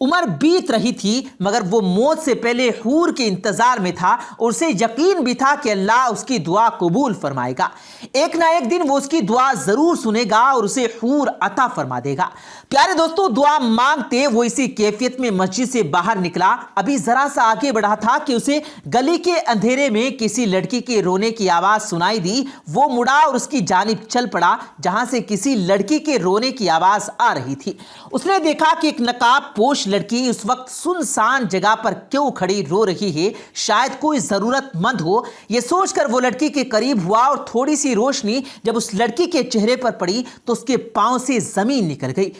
عمر بیت رہی تھی مگر وہ موت سے پہلے حور کے انتظار میں تھا اور اسے یقین بھی تھا کہ اللہ اس کی دعا قبول فرمائے گا۔ ایک نہ ایک دن وہ اس کی دعا ضرور سنے گا اور اسے حور عطا فرما دے گا۔ پیارے دوستو، دعا مانگتے وہ اسی کیفیت میں مسجد سے باہر نکلا۔ ابھی ذرا سا آگے بڑھا تھا کہ اسے گلی کے اندھیرے میں کسی لڑکی کے رونے کی آواز سنائی دی۔ وہ مڑا اور اس کی جانب چل پڑا جہاں سے کسی لڑکی کے رونے کی آواز آ رہی تھی۔ اس نے دیکھا کہ ایک نقاب پوش لڑکی اس وقت سنسان جگہ پر کیوں کھڑی رو رہی ہے، شاید کوئی ضرورت مند ہو۔ یہ سوچ کر وہ لڑکی کے قریب ہوا اور تھوڑی سی روشنی جب اس لڑکی کے چہرے پر پڑی تو اس کے پاؤں سے زمین نکل گئی۔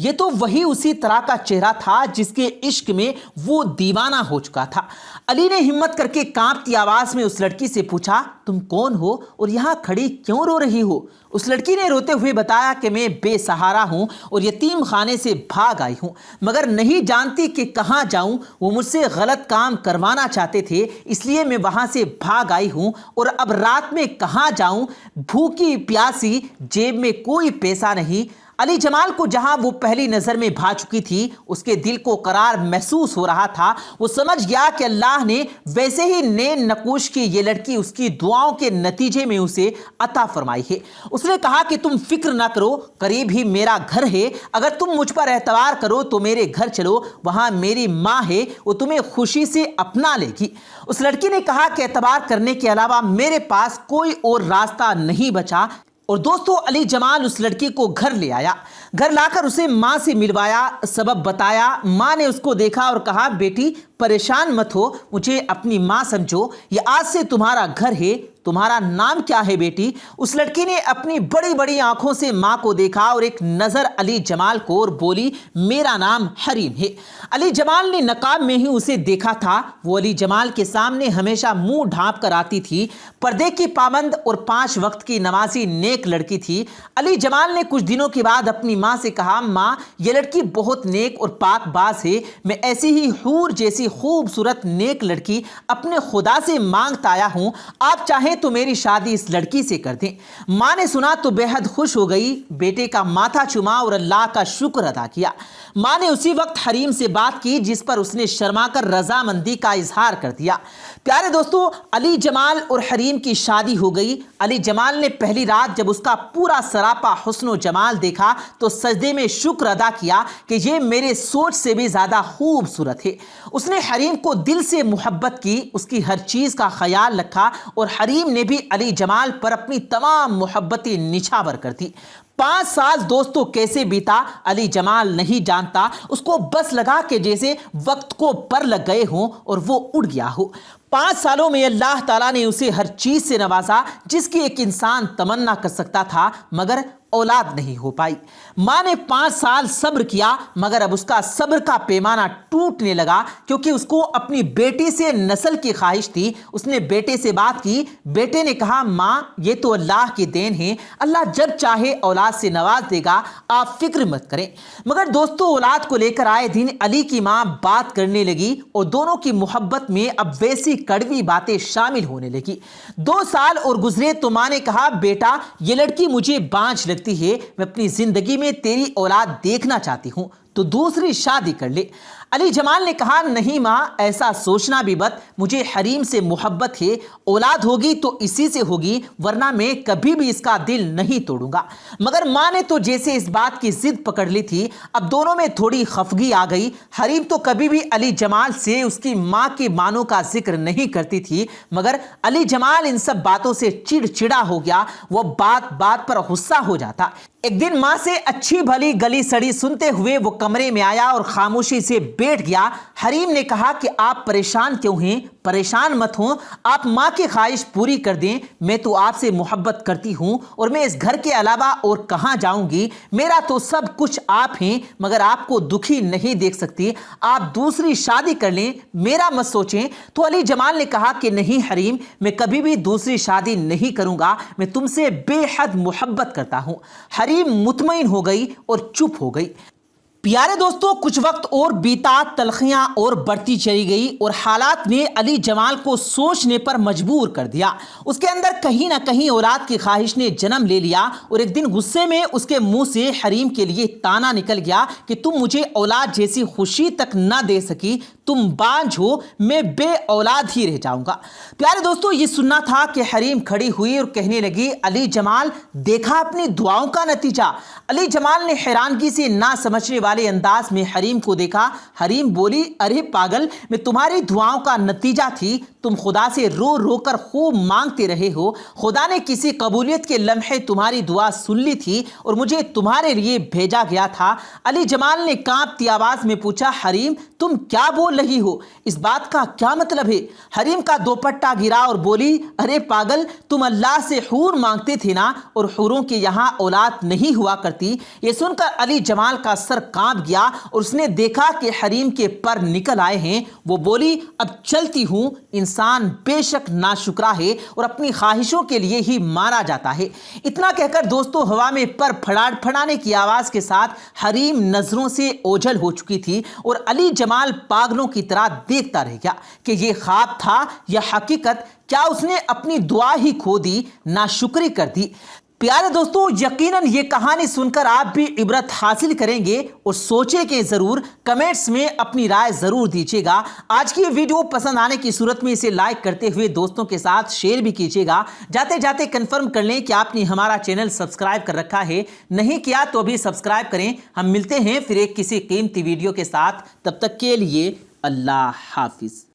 یہ تو وہی اسی طرح کا چہرہ تھا جس کے عشق میں وہ دیوانہ ہو چکا تھا۔ علی نے ہمت کر کے کانپتی آواز میں اس لڑکی سے پوچھا، تم کون ہو اور یہاں کھڑی کیوں رو رہی ہو؟ اس لڑکی نے روتے ہوئے بتایا کہ میں بے سہارا ہوں اور یتیم خانے سے بھاگ آئی ہوں، مگر نہیں جانتی کہ کہاں جاؤں۔ وہ مجھ سے غلط کام کروانا چاہتے تھے، اس لیے میں وہاں سے بھاگ آئی ہوں، اور اب رات میں کہاں جاؤں؟ بھوکی پیاسی، جیب میں کوئی پیسہ نہیں۔ علی جمال کو جہاں وہ پہلی نظر میں بھا چکی تھی اس کے دل کو قرار محسوس ہو رہا تھا۔ وہ سمجھ گیا کہ اللہ نے ویسے ہی نین نقوش کی یہ لڑکی اس کی دعاؤں کے نتیجے میں اسے عطا فرمائی ہے۔ اس نے کہا کہ تم فکر نہ کرو، قریب ہی میرا گھر ہے، اگر تم مجھ پر اعتبار کرو تو میرے گھر چلو، وہاں میری ماں ہے، وہ تمہیں خوشی سے اپنا لے گی۔ اس لڑکی نے کہا کہ اعتبار کرنے کے علاوہ میرے پاس کوئی اور راستہ نہیں بچا۔ اور دوستو، علی جمال اس لڑکی کو گھر لے آیا۔ گھر لا کر اسے ماں سے ملوایا، سبب بتایا۔ ماں نے اس کو دیکھا اور کہا، بیٹی پریشان مت ہو، مجھے اپنی ماں سمجھو، یہ آج سے تمہارا گھر ہے۔ تمہارا نام کیا ہے بیٹی؟ اس لڑکی نے اپنی بڑی بڑی آنکھوں سے ماں کو دیکھا اور ایک نظر علی جمال کو اور بولی، میرا نام حریم ہے۔ علی جمال نے نقاب میں ہی اسے دیکھا تھا۔ وہ علی جمال کے سامنے ہمیشہ منہ ڈھانپ کر آتی تھی، پردے کی پابند اور 5 وقت کی نمازی نیک لڑکی تھی۔ علی جمال نے کچھ دنوں کے بعد اپنی ماں سے کہا، ماں یہ لڑکی بہت نیک اور پاک باز ہے، میں ایسی ہی حور جیسی خوبصورت نیک لڑکی اپنے خدا سے مانگتا آیا ہوں، آپ چاہیں تو میری شادی اس لڑکی سے کر دیں۔ ماں نے سنا تو بے حد خوش ہو گئی، بیٹے کا ماتھا چوما اور اللہ کا شکر ادا کیا۔ ماں نے اسی وقت حریم سے بات کی جس پر اس نے شرما کر رضامندی کا اظہار کر دیا۔ پیارے دوستو، علی جمال اور حریم کی شادی ہو گئی۔ علی جمال نے پہلی رات جب اس کا پورا سراپا حسن و جمال دیکھا تو سجدے میں شکر ادا کیا کہ یہ میرے سوچ سے بھی زیادہ خوبصورت ہے۔ اس نے حریم کو دل سے محبت کی، اس کی ہر چیز کا خیال رکھا اور حریم نے بھی علی جمال پر اپنی تمام محبتیں نچھاور کر دی۔ 5 سال دوستو کیسے بیتا علی جمال نہیں جانتا، اس کو بس لگا کہ جیسے وقت کو پر لگ گئے ہوں اور وہ اڑ گیا ہو۔ 5 سالوں میں اللہ تعالیٰ نے اسے ہر چیز سے نوازا جس کی ایک انسان تمنا کر سکتا تھا، مگر اولاد نہیں ہو پائی۔ ماں نے 5 سال صبر کیا مگر اب اس کا صبر کا پیمانہ ٹوٹنے لگا، کیونکہ اس کو اپنی بیٹی سے نسل کی خواہش تھی۔ اس نے بیٹے سے بات کی۔ بیٹے نے کہا، ماں یہ تو اللہ کی دین ہے، اللہ جب چاہے اولاد سے نواز دے گا، آپ فکر مت کریں۔ مگر دوستو، اولاد کو لے کر آئے دن علی کی ماں بات کرنے لگی اور دونوں کی محبت میں اب ویسی کڑوی باتیں شامل ہونے لگی۔ 2 سال اور گزرے تو ماں نے کہا، بیٹا یہ لڑکی مجھے بانجھ لگتی ہے، میں اپنی زندگی میں تیری اولاد دیکھنا چاہتی ہوں، تو دوسری شادی کر لے۔ علی جمال نے کہا، نہیں ماں، ایسا سوچنا بھی مت، مجھے حریم سے محبت ہے، اولاد ہوگی تو اسی سے ہوگی، ورنہ میں کبھی بھی اس کا دل نہیں توڑوں گا۔ مگر ماں نے تو جیسے اس بات کی ضد پکڑ لی تھی، اب دونوں میں تھوڑی خفگی آ گئی۔ حریم تو کبھی بھی علی جمال سے اس کی ماں کے معنوں کا ذکر نہیں کرتی تھی، مگر علی جمال ان سب باتوں سے چڑچڑا ہو گیا، وہ بات بات پر غصہ ہو جاتا۔ ایک دن ماں سے اچھی بھلی گلی سڑی سنتے ہوئے وہ کمرے میں آیا اور خاموشی سے بیٹھ گیا۔ حریم نے کہا کہ آپ پریشان کیوں ہیں؟ پریشان مت ہوں، آپ ماں کی خواہش پوری کر دیں، میں تو آپ سے محبت کرتی ہوں اور میں اس گھر کے علاوہ اور کہاں جاؤں گی، میرا تو سب کچھ آپ ہیں، مگر آپ کو دکھی نہیں دیکھ سکتی، آپ دوسری شادی کر لیں، میرا مت سوچیں۔ تو علی جمال نے کہا کہ نہیں حریم، میں کبھی بھی دوسری شادی نہیں کروں گا، میں تم سے بے حد محبت کرتا ہوں۔ حریم مطمئن ہو گئی اور چپ ہو گئی۔ پیارے دوستوں، کچھ وقت اور بیتا، تلخیاں اور بڑھتی چلی گئی اور حالات نے علی جمال کو سوچنے پر مجبور کر دیا۔ اس کے اندر کہیں نہ کہیں اولاد کی خواہش نے جنم لے لیا اور ایک دن غصے میں اس کے منہ سے حریم کے لیے تانا نکل گیا کہ تم مجھے اولاد جیسی خوشی تک نہ دے سکی، تم بانجھ ہو، میں بے اولاد ہی رہ جاؤں گا۔ پیارے دوستوں، یہ سننا تھا کہ حریم کھڑی ہوئی اور کہنے لگی، علی جمال دیکھا اپنی دعاؤں کا نتیجہ۔ علی جمال نے حیرانگی سے نہ سمجھنے والے انداز میں حریم کو دیکھا۔ حریم بولی، ارے پاگل، میں تمہاری دعاؤں کا نتیجہ تھی۔ تم خدا سے رو رو کر خوب مانگتے رہے ہو، خدا نے کسی قبولیت کے لمحے تمہاری دعا سن لی تھی اور مجھے تمہارے لیے بھیجا گیا تھا۔ علی جمال نے کانپتی آواز میں پوچھا، حریم تم کیا بول رہی ہو؟ اس بات کا کیا مطلب ہے؟ حریم کا دوپٹہ گرا اور بولی، ارے پاگل، تم اللہ سے حور مانگتے تھے نا، اور حوروں کے یہاں اولاد نہیں ہوا کرتی۔ یہ سن کر علی جمال کا سر کانپ گیا اور اس نے دیکھا کہ حریم کے پر نکل آئے ہیں۔ وہ بولی، اب چلتی ہوں۔ انسان بے شک ناشکرا ہے اور اپنی خواہشوں کے لیے ہی مارا جاتا ہے۔ اتنا کہہ کر دوستوں، ہوا میں پر پھڑانے کی آواز کے ساتھ حریم نظروں سے اوجھل ہو چکی تھی اور علی جمال پاگلوں کی طرح دیکھتا رہ گیا کہ یہ خواب تھا یا حقیقت۔ کیا اس نے اپنی دعا ہی کھو دی، ناشکری کر دی؟ پیارے دوستوں، یقیناً یہ کہانی سن کر آپ بھی عبرت حاصل کریں گے اور سوچیں کہ ضرور کمنٹس میں اپنی رائے ضرور دیجیے گا۔ آج کی ویڈیو پسند آنے کی صورت میں اسے لائک کرتے ہوئے دوستوں کے ساتھ شیئر بھی کیجیے گا۔ جاتے جاتے کنفرم کر لیں کہ آپ نے ہمارا چینل سبسکرائب کر رکھا ہے، نہیں کیا تو ابھی سبسکرائب کریں۔ ہم ملتے ہیں پھر ایک کسی قیمتی ویڈیو کے ساتھ، تب تک کے لیے اللہ حافظ۔